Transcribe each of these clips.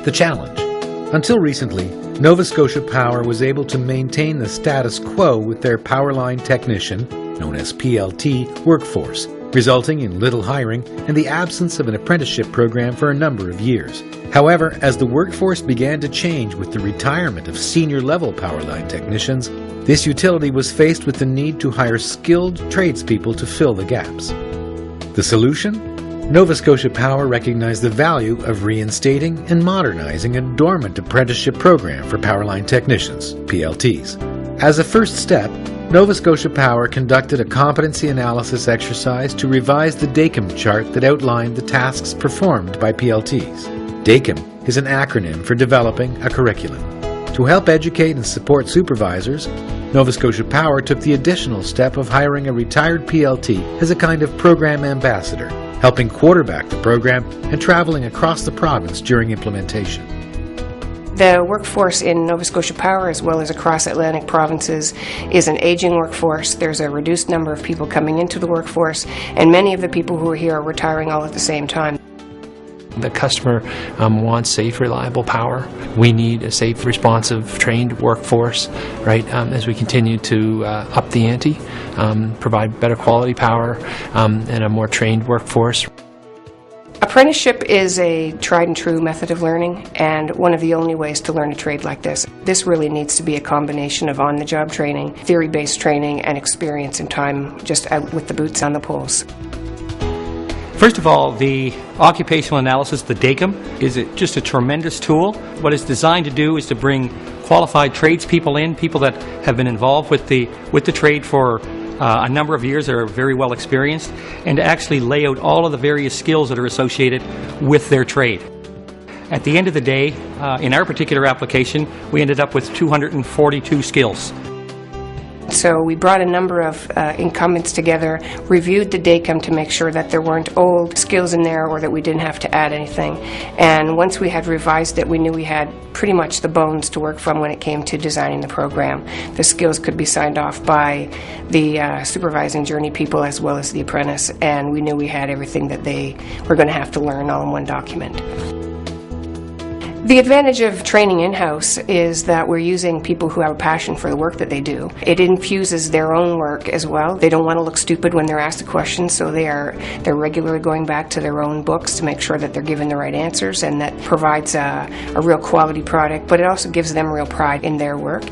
the challenge. Until recently, Nova Scotia Power was able to maintain the status quo with their powerline technician, known as PLT, workforce, resulting in little hiring and the absence of an apprenticeship program for a number of years. However, as the workforce began to change with the retirement of senior-level powerline technicians, this utility was faced with the need to hire skilled tradespeople to fill the gaps. The solution? Nova Scotia Power recognized the value of reinstating and modernizing a dormant apprenticeship program for powerline technicians, PLTs. As a first step, Nova Scotia Power conducted a competency analysis exercise to revise the DACM chart that outlined the tasks performed by PLTs. DACM is an acronym for developing a curriculum. To help educate and support supervisors, Nova Scotia Power took the additional step of hiring a retired PLT as a kind of program ambassador, helping quarterback the program and traveling across the province during implementation. The workforce in Nova Scotia Power, as well as across Atlantic provinces, is an aging workforce. There's a reduced number of people coming into the workforce, and many of the people who are here are retiring all at the same time. The customer wants safe, reliable power. We need a safe, responsive, trained workforce, right, as we continue to up the ante, provide better quality power and a more trained workforce. Apprenticeship is a tried and true method of learning, and one of the only ways to learn a trade like this. This really needs to be a combination of on-the-job training, theory-based training, and experience and time just out with the boots on the poles. First of all, the occupational analysis, the DACM, is just a tremendous tool. What it's designed to do is to bring qualified tradespeople in, people that have been involved with the trade for a number of years, that are very well experienced, and to actually lay out all of the various skills that are associated with their trade. At the end of the day, in our particular application, we ended up with 242 skills. So we brought a number of incumbents together, reviewed the DACM to make sure that there weren't old skills in there or that we didn't have to add anything. And once we had revised it, we knew we had pretty much the bones to work from when it came to designing the program. The skills could be signed off by the supervising journey people as well as the apprentice, and we knew we had everything that they were going to have to learn all in one document. The advantage of training in-house is that we're using people who have a passion for the work that they do. It infuses their own work as well. They don't want to look stupid when they're asked a question, so they're regularly going back to their own books to make sure that they're given the right answers, and that provides a real quality product, but it also gives them real pride in their work.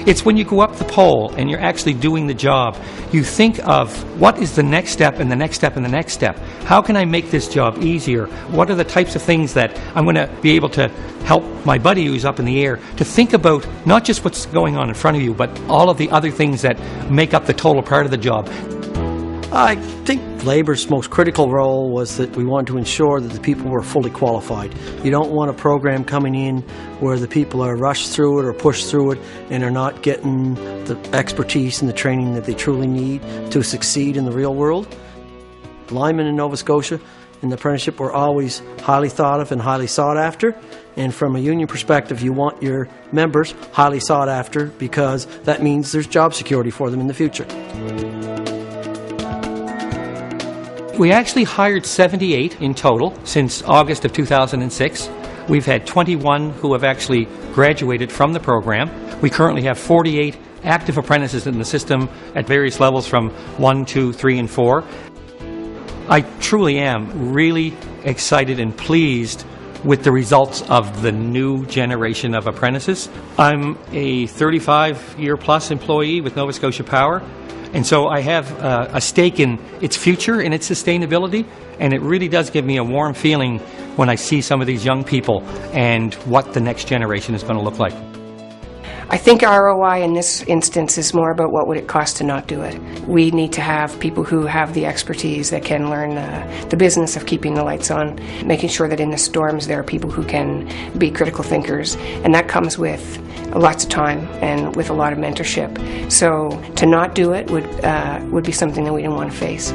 It's when you go up the pole and you're actually doing the job, you think of what is the next step and the next step and the next step. How can I make this job easier? What are the types of things that I'm going to be able to help my buddy who's up in the air to think about, not just what's going on in front of you, but all of the other things that make up the total part of the job. I think Labour's most critical role was that we wanted to ensure that the people were fully qualified. You don't want a program coming in where the people are rushed through it or pushed through it and are not getting the expertise and the training that they truly need to succeed in the real world. Linemen in Nova Scotia in the apprenticeship were always highly thought of and highly sought after, and from a union perspective you want your members highly sought after because that means there's job security for them in the future. We actually hired 78 in total since August of 2006. We've had 21 who have actually graduated from the program. We currently have 48 active apprentices in the system at various levels from 1, 2, 3, and 4. I truly am really excited and pleased with the results of the new generation of apprentices. I'm a 35-year-plus employee with Nova Scotia Power. And so I have a stake in its future and its sustainability, and it really does give me a warm feeling when I see some of these young people and what the next generation is going to look like. I think ROI in this instance is more about what would it cost to not do it. We need to have people who have the expertise that can learn the business of keeping the lights on, making sure that in the storms there are people who can be critical thinkers, and that comes with lots of time and with a lot of mentorship. So to not do it would be something that we didn't want to face.